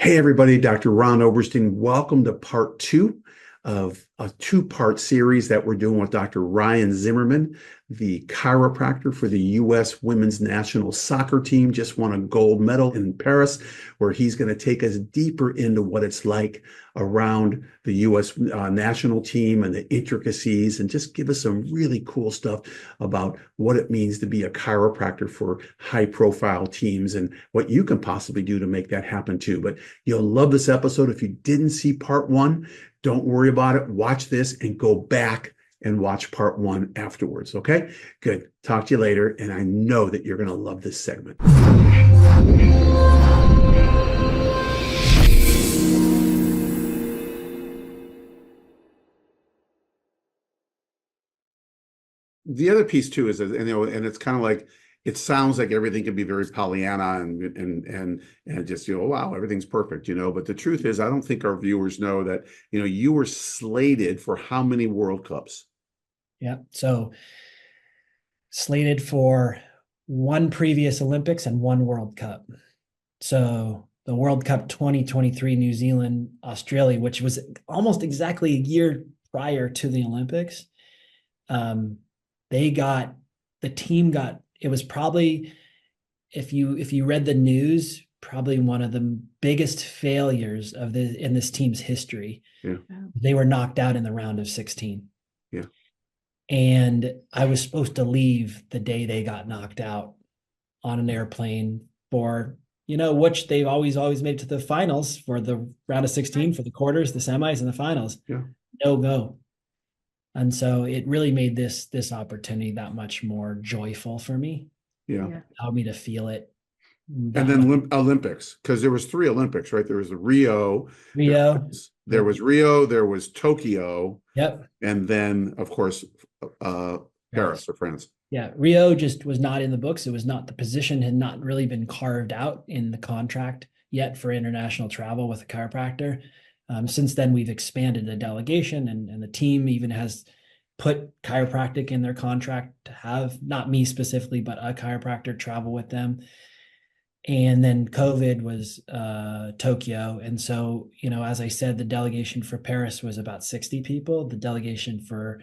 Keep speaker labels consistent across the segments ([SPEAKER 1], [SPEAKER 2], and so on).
[SPEAKER 1] Hey, everybody, Dr. Ron Oberstein. Welcome to part two of a two-part series that we're doing with Dr. Rion Zimmerman, the chiropractor for the U.S. Women's National Soccer Team. Just won a gold medal in Paris, where he's going to take us deeper into what it's like around the U.S. National team and the intricacies, and just give us some really cool stuff about what it means to be a chiropractor for high-profile teams and what you can possibly do to make that happen too. But you'll love this episode. If you didn't see part one, don't worry about it. Watch this and go back and watch part one afterwards. Okay, good. Talk to you later. And I know that you're going to love this segment. The other piece too is, and it's kind of like, it sounds like everything can be very Pollyanna and just, wow, everything's perfect, but the truth is, I don't think our viewers know that, you were slated for how many World Cups?
[SPEAKER 2] Yeah. So slated for one previous Olympics and one World Cup. So the World Cup 2023, New Zealand, Australia, which was almost exactly a year prior to the Olympics. It was probably, if you read the news, probably one of the biggest failures in this team's history.
[SPEAKER 1] Yeah.
[SPEAKER 2] They were knocked out in the round of 16.
[SPEAKER 1] Yeah.
[SPEAKER 2] And I was supposed to leave the day they got knocked out on an airplane for, which they've always made to the finals for the round of 16, for the quarters, the semis, and the finals.
[SPEAKER 1] Yeah.
[SPEAKER 2] No go. And so it really made this opportunity that much more joyful for me.
[SPEAKER 1] Yeah.
[SPEAKER 2] Allowed me to feel it.
[SPEAKER 1] And then Olympics, because there was 3 Olympics, right? There was the Rio. There was Rio, there was Tokyo.
[SPEAKER 2] Yep.
[SPEAKER 1] And then, of course, Paris or France.
[SPEAKER 2] Yeah. Rio just was not in the books. It was not, the position had not really been carved out in the contract yet for international travel with a chiropractor. Since then, we've expanded the delegation, and the team even has put chiropractic in their contract to have, not me specifically, but a chiropractor travel with them. And then COVID was Tokyo. And so, as I said, the delegation for Paris was about 60 people. The delegation for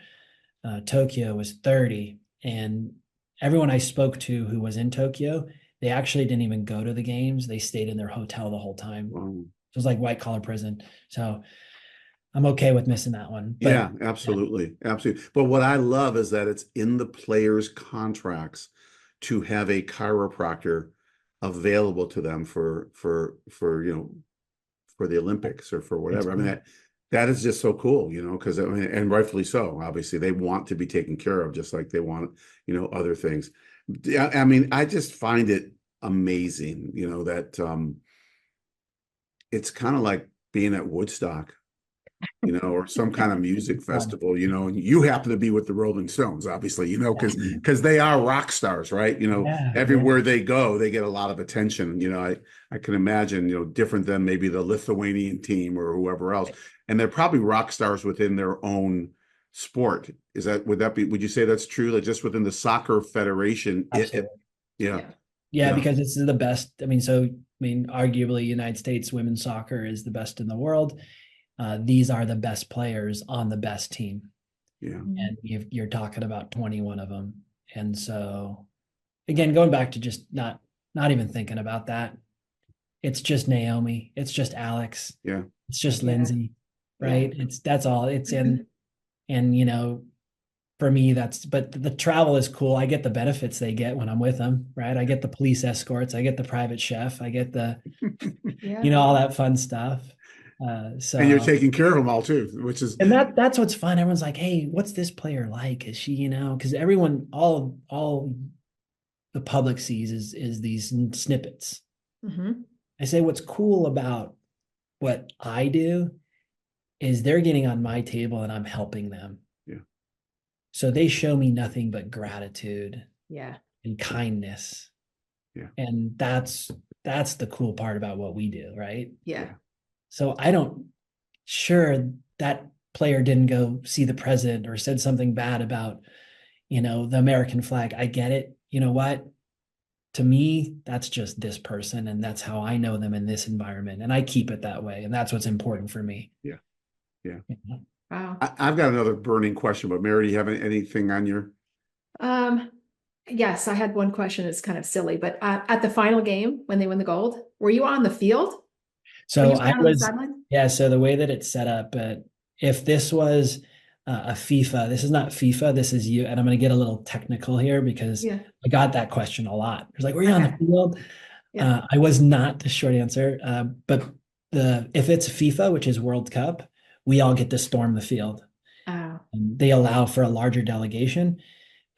[SPEAKER 2] Tokyo was 30. And everyone I spoke to who was in Tokyo, they actually didn't even go to the games. They stayed in their hotel the whole time.
[SPEAKER 1] Wow.
[SPEAKER 2] It was like white collar prison. So I'm okay with missing that one. But,
[SPEAKER 1] yeah, absolutely. Yeah. Absolutely. But what I love is that it's in the players' contracts to have a chiropractor available to them for the Olympics or for whatever. I mean, that is just so cool, because and rightfully so. Obviously, they want to be taken care of just like they want, other things. I mean, I just find it amazing, that it's kind of like being at Woodstock, or some kind of music festival, and you happen to be with the Rolling Stones, obviously, because they are rock stars, right? Everywhere they go, they get a lot of attention. I can imagine, different than maybe the Lithuanian team or whoever else. And they're probably rock stars within their own sport. Would you say that's true? That just within the soccer federation,
[SPEAKER 2] yeah, because it's the best. Arguably United States women's soccer is the best in the world. These are the best players on the best team.
[SPEAKER 1] Yeah.
[SPEAKER 2] And you're talking about 21 of them. And so, again, going back to just not even thinking about that, it's just Naomi. It's just Alex.
[SPEAKER 1] Yeah.
[SPEAKER 2] It's just Lindsay, right? That's all. It's in, and for me, but the travel is cool. I get the benefits they get when I'm with them, right? I get the police escorts. I get the private chef. I get the, all that fun stuff. And
[SPEAKER 1] you're taking care of them all too, which is,
[SPEAKER 2] and that's what's fun. Everyone's like, hey, what's this player like? Is she, because everyone, all the public sees is these snippets.
[SPEAKER 3] Mm-hmm.
[SPEAKER 2] I say what's cool about what I do is they're getting on my table and I'm helping them.
[SPEAKER 1] Yeah.
[SPEAKER 2] So they show me nothing but gratitude.
[SPEAKER 3] Yeah.
[SPEAKER 2] And kindness.
[SPEAKER 1] Yeah.
[SPEAKER 2] And that's the cool part about what we do, right?
[SPEAKER 3] Yeah.
[SPEAKER 2] So sure that player didn't go see the president or said something bad about, the American flag. I get it. You know what? to me, that's just this person, and that's how I know them in this environment, and I keep it that way, and that's what's important for me.
[SPEAKER 1] Yeah. Yeah.
[SPEAKER 3] Wow.
[SPEAKER 1] I've got another burning question, but Mary, do you have anything on your?
[SPEAKER 3] Yes, I had one question. It's kind of silly, but at the final game when they win the gold, were you on the field? Were
[SPEAKER 2] So
[SPEAKER 3] you
[SPEAKER 2] I
[SPEAKER 3] on the
[SPEAKER 2] was,
[SPEAKER 3] sideline?
[SPEAKER 2] yeah. So the way that it's set up, if this was a FIFA, this is not FIFA. This is you, and I'm going to get a little technical here because
[SPEAKER 3] Yeah.
[SPEAKER 2] I got that question a lot. It's like, were you on the
[SPEAKER 3] Okay.
[SPEAKER 2] field?
[SPEAKER 3] Yeah.
[SPEAKER 2] I was not, the short answer. But if it's FIFA, which is World Cup, we all get to storm the field.
[SPEAKER 3] Oh,
[SPEAKER 2] They allow for a larger delegation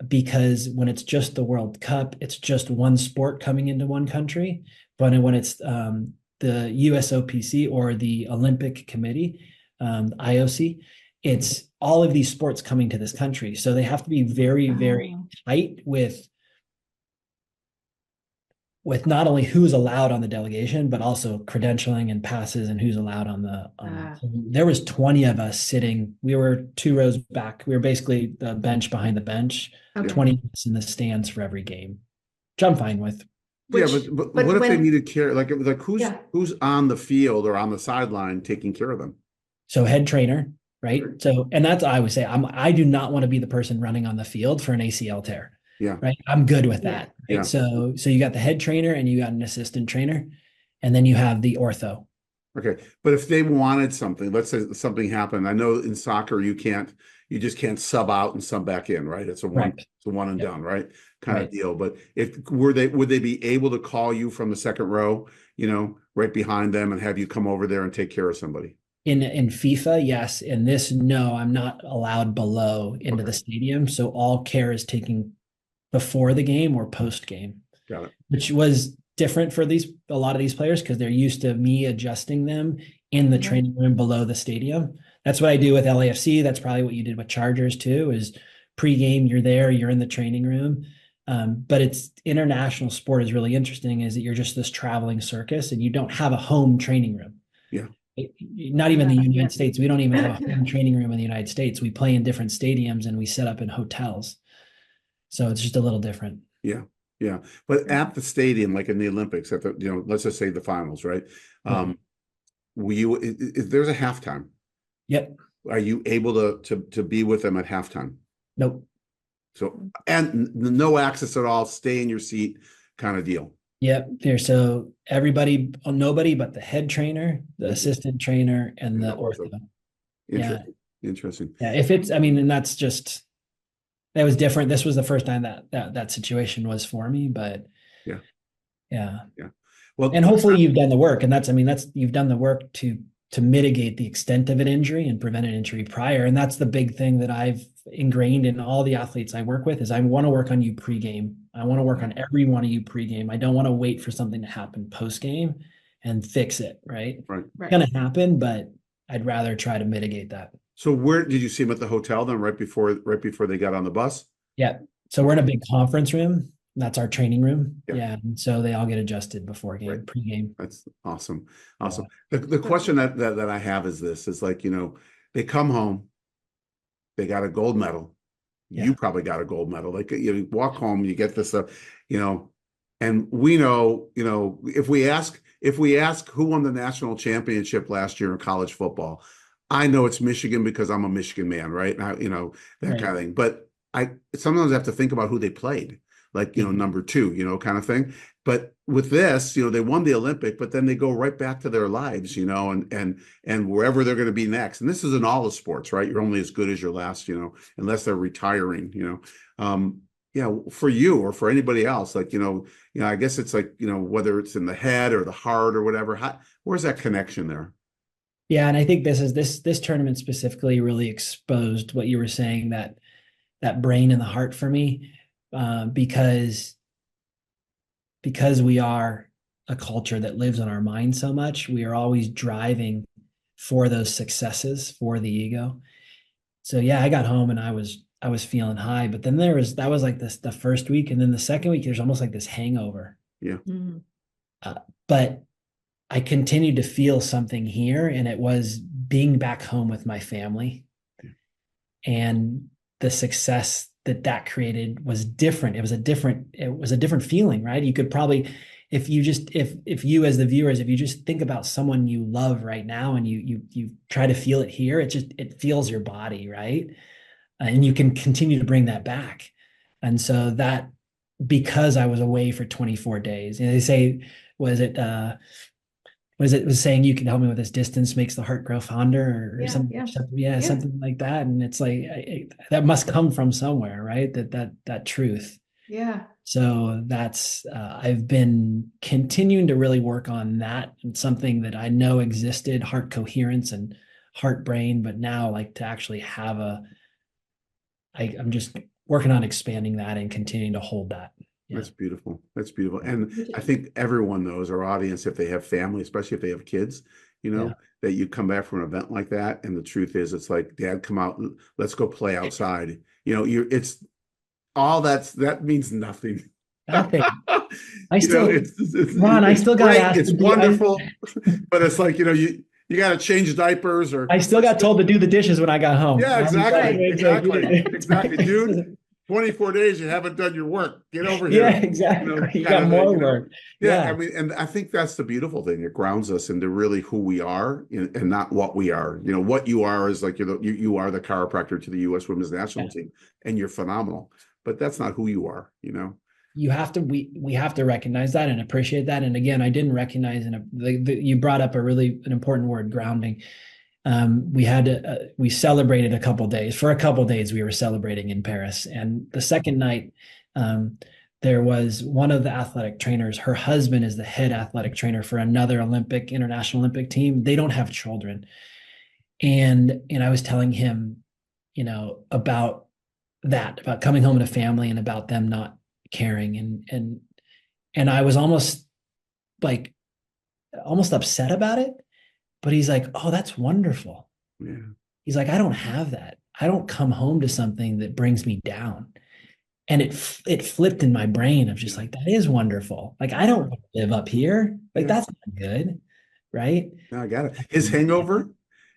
[SPEAKER 2] because when it's just the World Cup, it's just one sport coming into one country. But when it's the USOPC or the Olympic Committee, IOC, it's all of these sports coming to this country. So they have to be very, very tight with not only who's allowed on the delegation, but also credentialing and passes and who's allowed on the. There was 20 of us sitting. We were 2 rows back. We were basically the bench behind the bench.
[SPEAKER 3] Okay.
[SPEAKER 2] 20 of us in the stands for every game, which I'm fine with.
[SPEAKER 1] Yeah, but what if they needed care? Like who's
[SPEAKER 3] Yeah.
[SPEAKER 1] who's on the field or on the sideline taking care of them?
[SPEAKER 2] So head trainer, right? So, and that's I would say I do not want to be the person running on the field for an ACL tear.
[SPEAKER 1] Yeah.
[SPEAKER 2] Right. I'm good with that. Right?
[SPEAKER 1] Yeah.
[SPEAKER 2] So you got the head trainer and you got an assistant trainer, and then you have the ortho.
[SPEAKER 1] Okay. But if they wanted something, let's say something happened. I know in soccer you just can't sub out and sub back in, right? It's a one and done, right? Kind of deal. But would they be able to call you from the second row, right behind them and have you come over there and take care of somebody?
[SPEAKER 2] In FIFA, yes. In this, no, I'm not allowed below into the stadium. So all care is taken before the game or post game.
[SPEAKER 1] Got it.
[SPEAKER 2] Which was different for a lot of these players because they're used to me adjusting them in the training room below the stadium. That's what I do with LAFC. That's probably what you did with Chargers too, is pregame, you're there, you're in the training room. But it's international sport is really interesting is that you're just this traveling circus and you don't have a home training room.
[SPEAKER 1] Yeah.
[SPEAKER 2] Not even the United States. We don't even have a home training room in the United States. We play in different stadiums and we set up in hotels. So it's just a little different.
[SPEAKER 1] Yeah. Yeah. But at the stadium, like in the Olympics, at the, let's just say the finals, right? There's a halftime.
[SPEAKER 2] Yep.
[SPEAKER 1] Are you able to be with them at halftime?
[SPEAKER 2] Nope.
[SPEAKER 1] So, and no access at all, stay in your seat kind of deal.
[SPEAKER 2] Yep. So everybody, nobody but the head trainer, the assistant trainer, and the ortho.
[SPEAKER 1] Interesting.
[SPEAKER 2] Yeah. If it's, and that's just, that was different. This was the first time that situation was for me, but yeah. Well, and hopefully you've done the work, and that's you've done the work to mitigate the extent of an injury and prevent an injury prior. And that's the big thing that I've ingrained in all the athletes I work with is I want to work on you pregame. I want to work on every one of you pregame. I don't want to wait for something to happen postgame and fix it. Right. It's going to happen, but I'd rather try to mitigate that.
[SPEAKER 1] So where did you see them at the hotel then right before they got on the bus?
[SPEAKER 2] Yeah. So we're in a big conference room. That's our training room. Yeah. And so they all get adjusted before game, pregame.
[SPEAKER 1] That's awesome. Awesome. The question that I have is this is like, they come home, they got a gold medal. You probably got a gold medal. Like you walk home, you get this, and we know, if we ask who won the national championship last year in college football, I know it's Michigan because I'm a Michigan man, right? That kind of thing. But I sometimes have to think about who they played, like, number 2, kind of thing. But with this, they won the Olympic, but then they go right back to their lives, and wherever they're going to be next. And this is in all the sports, right? You're only as good as your last, unless they're retiring, for you or for anybody else, like, I guess it's like, whether it's in the head or the heart or whatever, where's that connection there?
[SPEAKER 2] Yeah, and I think this tournament specifically really exposed what you were saying, that brain and the heart for me, because we are a culture that lives in our mind so much. We are always driving for those successes, for the ego. So yeah, I got home and I was feeling high, but then that was like the first week, and then the second week there's almost like this hangover.
[SPEAKER 1] Yeah.
[SPEAKER 2] But I continued to feel something here, and it was being back home with my family and the success that created was different. It was a different feeling, right? You could probably, if you as the viewers, if you just think about someone you love right now and you try to feel it here, it feels your body, right? And you can continue to bring that back. And so that, because I was away for 24 days, and they say, was it was saying you can help me with this, distance makes the heart grow fonder, or
[SPEAKER 3] Yeah,
[SPEAKER 2] something,
[SPEAKER 3] yeah.
[SPEAKER 2] yeah, something like that. And it's like, that must come from somewhere, right? That truth.
[SPEAKER 3] Yeah.
[SPEAKER 2] So that's, I've been continuing to really work on that, and something that I know existed, heart coherence and heart brain, but now like to actually have I'm just working on expanding that and continuing to hold that. Yeah.
[SPEAKER 1] That's beautiful. That's beautiful. And I think everyone knows, our audience, if they have family, especially if they have kids,
[SPEAKER 2] Yeah.
[SPEAKER 1] that you come back from an event like that. And the truth is, it's like, Dad, come out, let's go play outside. It's all that means nothing.
[SPEAKER 2] Nothing. I
[SPEAKER 1] You know,
[SPEAKER 2] still,
[SPEAKER 1] it's
[SPEAKER 2] Ron, I
[SPEAKER 1] it's
[SPEAKER 2] still got
[SPEAKER 1] great,
[SPEAKER 2] asked
[SPEAKER 1] it's
[SPEAKER 2] to do,
[SPEAKER 1] wonderful, but it's like, you got to change diapers, or
[SPEAKER 2] I still got told to do the dishes when I got home.
[SPEAKER 1] yeah, exactly,
[SPEAKER 2] Exactly.
[SPEAKER 1] exactly, dude. 24 days, you haven't done your work. Get over here.
[SPEAKER 2] Yeah, exactly. You
[SPEAKER 1] kind
[SPEAKER 2] got
[SPEAKER 1] of
[SPEAKER 2] more
[SPEAKER 1] thing,
[SPEAKER 2] work.
[SPEAKER 1] Yeah, I
[SPEAKER 2] Yeah.
[SPEAKER 1] mean, and I think that's the beautiful thing. It grounds us into really who we are, and not what we are. What you are is like, you are the chiropractor to the U.S. Women's National
[SPEAKER 2] Yeah.
[SPEAKER 1] Team, and you're phenomenal. But that's not who you are.
[SPEAKER 2] You have to, we have to recognize that and appreciate that. And again, I didn't recognize, you brought up an important word, grounding. We celebrated for a couple days we were celebrating in Paris, and the second night, there was one of the athletic trainers, her husband is the head athletic trainer for another international Olympic team. They don't have children. And I was telling him, about about coming home to family and about them not caring. And I was almost upset about it. But he's like, oh, that's wonderful.
[SPEAKER 1] Yeah.
[SPEAKER 2] He's like, I don't have that. I don't come home to something that brings me down. And it flipped in my brain of just like, that is wonderful. Like, I don't want to live up here. Like,
[SPEAKER 1] Yeah.
[SPEAKER 2] that's not good. Right.
[SPEAKER 1] No, I got it. His hangover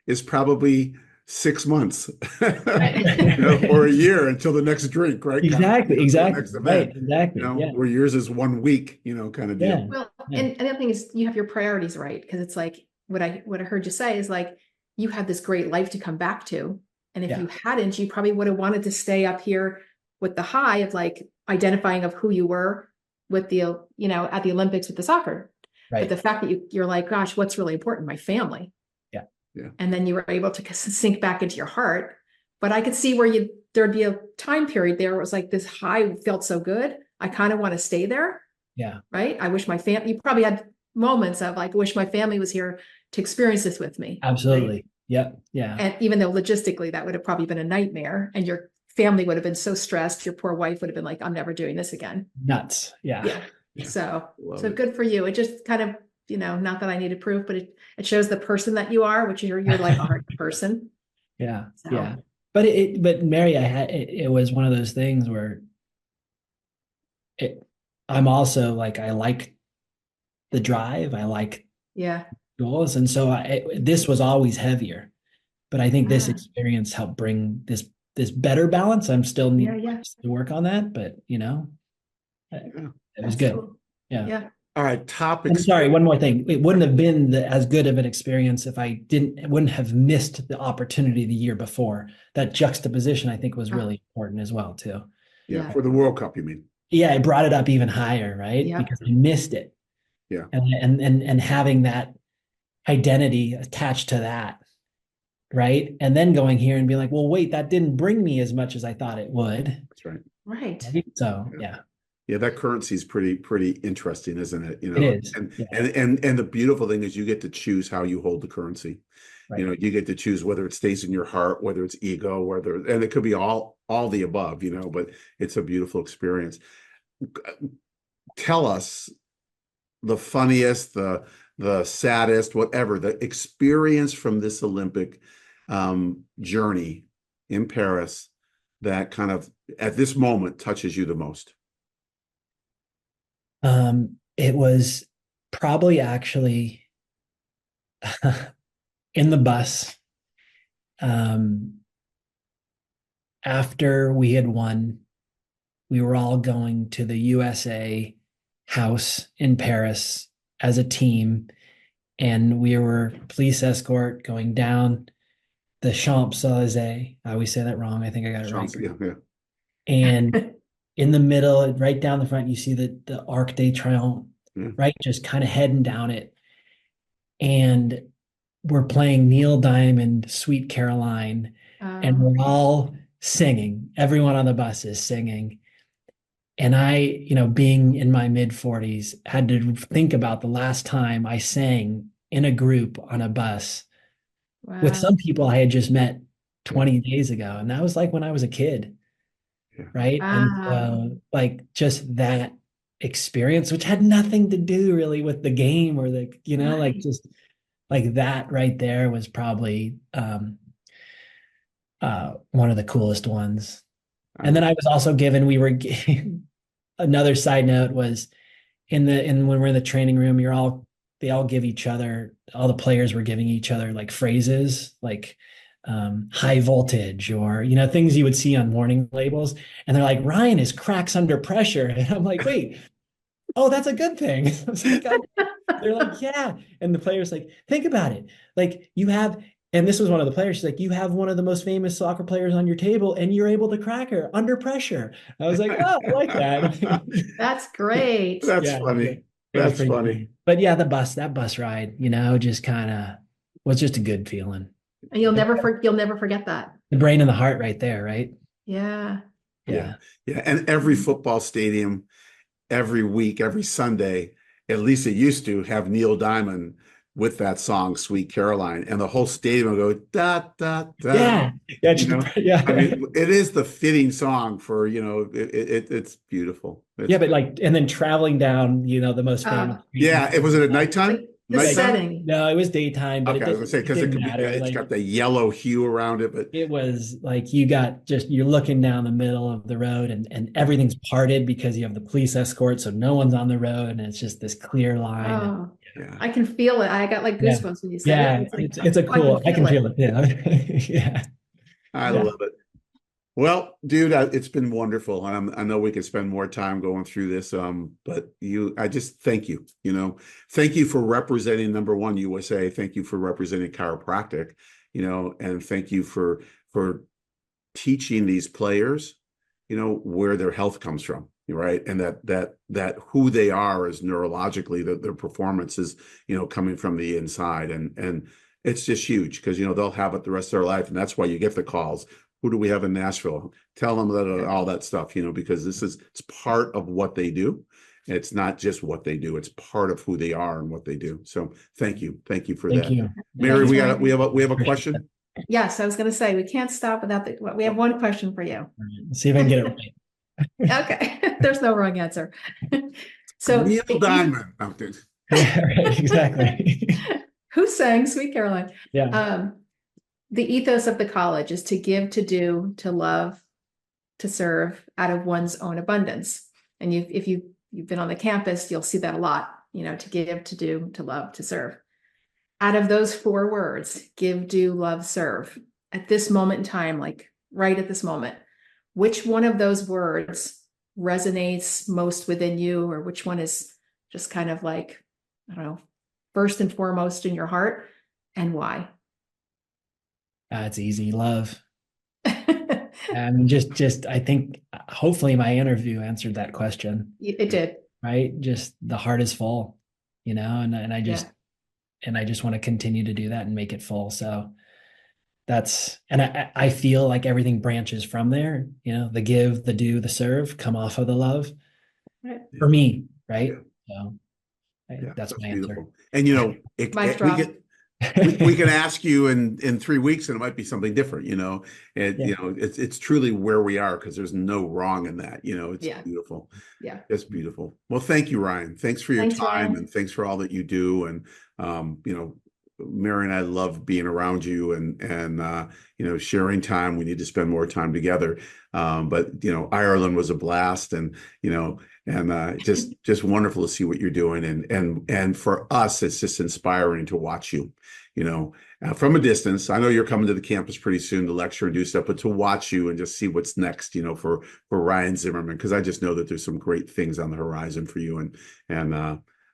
[SPEAKER 1] is probably 6 months, or a year until the next drink, right?
[SPEAKER 2] Exactly. Exactly.
[SPEAKER 1] Next event,
[SPEAKER 2] Right. Exactly. Yeah.
[SPEAKER 1] where yours is 1 week, kind of deal.
[SPEAKER 2] Yeah.
[SPEAKER 3] Well,
[SPEAKER 2] Yeah.
[SPEAKER 3] and the other thing is you have your priorities right, because it's like what I heard you say is like you had this great life to come back to, and if
[SPEAKER 2] Yeah.
[SPEAKER 3] you hadn't, you probably would have wanted to stay up here with the high of like identifying of who you were with the at the Olympics with the soccer. But
[SPEAKER 2] Right.
[SPEAKER 3] the fact that you're like, gosh, what's really important? My family.
[SPEAKER 2] Yeah.
[SPEAKER 1] Yeah.
[SPEAKER 3] And then you were able to sink back into your heart. But I could see where there'd be a time period there where it was like this high felt so good. I kind of want to stay there.
[SPEAKER 2] Yeah.
[SPEAKER 3] Right. I wish my family, you probably had moments of like, I wish my family was here to experience this with me.
[SPEAKER 2] Absolutely.
[SPEAKER 3] Right?
[SPEAKER 2] Yeah. Yeah.
[SPEAKER 3] And even though logistically that would have probably been a nightmare, and your family would have been so stressed, your poor wife would have been like, I'm never doing this again.
[SPEAKER 2] Nuts. Yeah.
[SPEAKER 3] Yeah.
[SPEAKER 1] Yeah.
[SPEAKER 3] So
[SPEAKER 1] Love it.
[SPEAKER 3] good for you. It just kind of, not that I needed proof, but it shows the person that you are, which you're like a hard person.
[SPEAKER 2] Yeah.
[SPEAKER 3] So.
[SPEAKER 2] Yeah. But Mary, it was one of those things where I'm also like, I like the drive. I like
[SPEAKER 3] Yeah.
[SPEAKER 2] goals. And so this was always heavier, but I think this
[SPEAKER 3] Ah.
[SPEAKER 2] experience helped bring this better balance. I'm still needing to work on that, but it was good.
[SPEAKER 3] Cool.
[SPEAKER 2] Yeah.
[SPEAKER 3] Yeah.
[SPEAKER 1] All right,
[SPEAKER 2] I'm sorry, one more thing. It wouldn't have been as good of an experience if I wouldn't have missed the opportunity the year before. That juxtaposition, I think, was really important as well, too.
[SPEAKER 1] Yeah, for the World Cup, you mean?
[SPEAKER 2] Yeah, it brought it up even higher, right?
[SPEAKER 3] Yeah.
[SPEAKER 2] Because I missed it.
[SPEAKER 1] Yeah.
[SPEAKER 2] And having that identity attached to that, right? And then going here and being like, well, wait, that didn't bring me as much as I thought it would.
[SPEAKER 1] That's right.
[SPEAKER 3] Right.
[SPEAKER 2] So, yeah.
[SPEAKER 1] Yeah, that currency is pretty interesting, isn't it?
[SPEAKER 2] It is.
[SPEAKER 1] And the beautiful thing is you get to choose how you hold the currency.
[SPEAKER 2] Right.
[SPEAKER 1] You get to choose whether it stays in your heart, whether it's ego, and it could be all the above, but it's a beautiful experience. Tell us the funniest, the saddest, whatever, the experience from this Olympic journey in Paris that kind of at this moment touches you the most.
[SPEAKER 2] It was probably actually in the bus. after we had won, we were all going to the USA house in Paris as a team, and we were police escort going down the Champs-Élysées. I always say that wrong. I think I got it right.
[SPEAKER 1] Yeah.
[SPEAKER 2] And in the middle, right down the front, you see the Arc de Triomphe, right? Just kind of heading down it. And we're playing Neil Diamond, Sweet Caroline, and we're all singing. Everyone on the bus is singing. And I, being in my mid 40s, had to think about the last time I sang in a group on a bus with some people I had just met 20 days ago. And that was like when I was a kid. Right. And like just that experience, which had nothing to do really with the game or like just like that right there was probably one of the coolest ones. And then I was also given, another side note was when we're in the training room, they all give each other, all the players were giving each other like phrases like high voltage or, things you would see on warning labels. And they're like, Rion is cracks under pressure. And I'm like, wait, oh, that's a good thing. I was like, they're like, yeah. And the player's like, think about it. Like and this was one of the players, she's like, you have one of the most famous soccer players on your table and you're able to crack her under pressure. I was like, oh, I like that.
[SPEAKER 3] That's great.
[SPEAKER 1] That's funny. That's funny.
[SPEAKER 2] But yeah, that bus ride, just kind of was just a good feeling.
[SPEAKER 3] And you'll never forget that.
[SPEAKER 2] The brain and the heart right there, right?
[SPEAKER 3] Yeah.
[SPEAKER 1] Yeah. And every football stadium, every week, every Sunday, at least it used to have Neil Diamond with that song, Sweet Caroline, and the whole stadium will go, da, da, da.
[SPEAKER 2] Yeah. Yeah.
[SPEAKER 1] I mean, it is the fitting song for, it's beautiful.
[SPEAKER 2] But and then traveling down, the most famous.
[SPEAKER 1] Yeah. Was it at nighttime?
[SPEAKER 3] The setting.
[SPEAKER 2] No, it was daytime. But
[SPEAKER 1] okay, I was gonna say because it's got the yellow hue around it, but
[SPEAKER 2] it was like you're looking down the middle of the road and everything's parted because you have the police escort, so no one's on the road, and it's just this clear line.
[SPEAKER 3] Oh, I can feel it. I got like goosebumps when you said
[SPEAKER 2] it. It's a cool. I can feel it. Yeah, yeah.
[SPEAKER 1] I love it. Well, dude, it's been wonderful. I know we could spend more time going through this, but I just thank you. Thank you for representing number one USA. Thank you for representing chiropractic. And thank you for teaching these players, where their health comes from, right? And that who they are is neurologically, their performance is, coming from the inside, and it's just huge because they'll have it the rest of their life, and that's why you get the calls. Who do we have in Nashville? Tell them that all that stuff, because it's part of what they do. It's not just what they do; it's part of who they are and what they do. So, thank you for that.
[SPEAKER 2] Thank you,
[SPEAKER 1] Mary. We have a question.
[SPEAKER 3] Yes, I was going to say we can't stop without we have one question for you.
[SPEAKER 2] Let's see if I can get it right.
[SPEAKER 3] Okay, there's no wrong answer. So
[SPEAKER 1] Neil Diamond.
[SPEAKER 2] Yeah, right, exactly.
[SPEAKER 3] Who sang Sweet Caroline?
[SPEAKER 2] Yeah.
[SPEAKER 3] The ethos of the college is to give, to do, to love, to serve out of one's own abundance. And if you've been on the campus, you'll see that a lot, to give, to do, to love, to serve. Out of those 4 words, give, do, love, serve, at this moment in time, like right at this moment, which one of those words resonates most within you, or which one is just kind of like, I don't know, first and foremost in your heart, and why?
[SPEAKER 2] It's easy. Love. And just I think hopefully my interview answered that question.
[SPEAKER 3] It did.
[SPEAKER 2] Right. Just the heart is full, and I just want to continue to do that and make it full. So I feel like everything branches from there, the give, the do, the serve come off of the love for me. Right. So that's my answer.
[SPEAKER 1] And, we can ask you in 3 weeks and it might be something different, it's truly where we are because there's no wrong in that, it's beautiful.
[SPEAKER 3] Yeah.
[SPEAKER 1] It's beautiful. Well, thank you, Rion. Thanks for your time, Rion. And thanks for all that you do. And, Mary and I love being around you and sharing time. We need to spend more time together. But Ireland was a blast, and just wonderful to see what you're doing. And for us, it's just inspiring to watch you, from a distance. I know you're coming to the campus pretty soon to lecture and do stuff, but to watch you and just see what's next, for Rion Zimmerman, because I just know that there's some great things on the horizon for you. And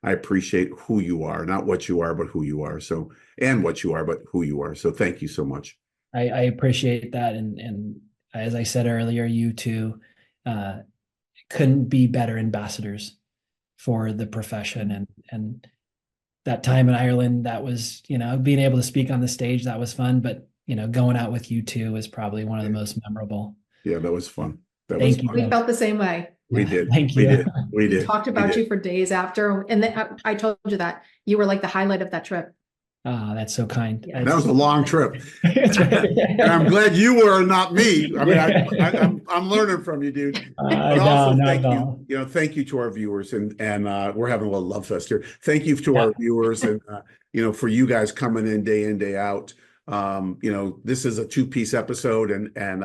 [SPEAKER 1] I appreciate who you are, not what you are, but who you are. So, and what you are, but who you are. So thank you so much.
[SPEAKER 2] I appreciate that. And as I said earlier, you two couldn't be better ambassadors for the profession. And that time in Ireland, that was, being able to speak on the stage, that was fun. But, going out with you two was probably one of the most memorable.
[SPEAKER 1] Yeah, that was fun.
[SPEAKER 2] Thank you.
[SPEAKER 3] We felt the same way.
[SPEAKER 1] We did.
[SPEAKER 2] Thank you.
[SPEAKER 1] We
[SPEAKER 3] We talked about you for days after. And then I told you that you were like the highlight of that trip.
[SPEAKER 2] Ah, that's so kind.
[SPEAKER 3] Yeah.
[SPEAKER 1] That was a long trip.
[SPEAKER 2] That's right.
[SPEAKER 1] And I'm glad you were, not me. I mean, I'm learning from you, dude. But also, thank you. Thank you to our viewers, and we're having a little love fest here. Thank you to our viewers, and for you guys coming in, day out. This is a 2-piece episode, and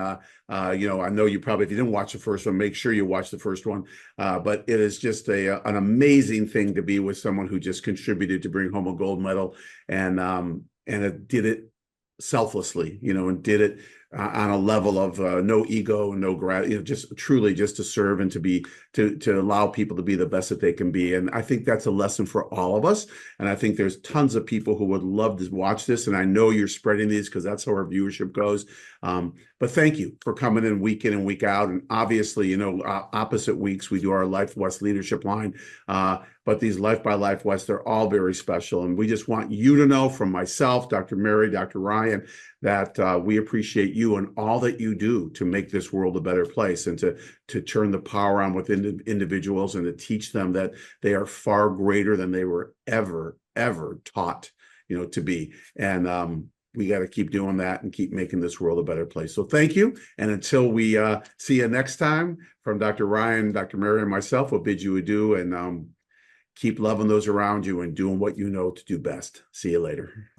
[SPEAKER 1] I know you probably, if you didn't watch the first one, make sure you watch the first one. But it is just an amazing thing to be with someone who just contributed to bring home a gold medal, and it did it selflessly, and did it on a level of no ego, no gratitude, just truly just to serve and to allow people to be the best that they can be. And I think that's a lesson for all of us. And I think there's tons of people who would love to watch this. And I know you're spreading these because that's how our viewership goes. But thank you for coming in and week out. And obviously, opposite weeks, we do our Life West leadership line. But these Life by Life West, they're all very special. And we just want you to know, from myself, Dr. Mary, Dr. Rion, that we appreciate you and all that you do to make this world a better place, and to turn the power on within individuals, and to teach them that they are far greater than they were ever taught, to be. And we got to keep doing that and keep making this world a better place. So thank you. And until we see you next time, from Dr. Rion, Dr. Mary, and myself, we'll bid you adieu, and keep loving those around you and doing what you know to do best. See you later.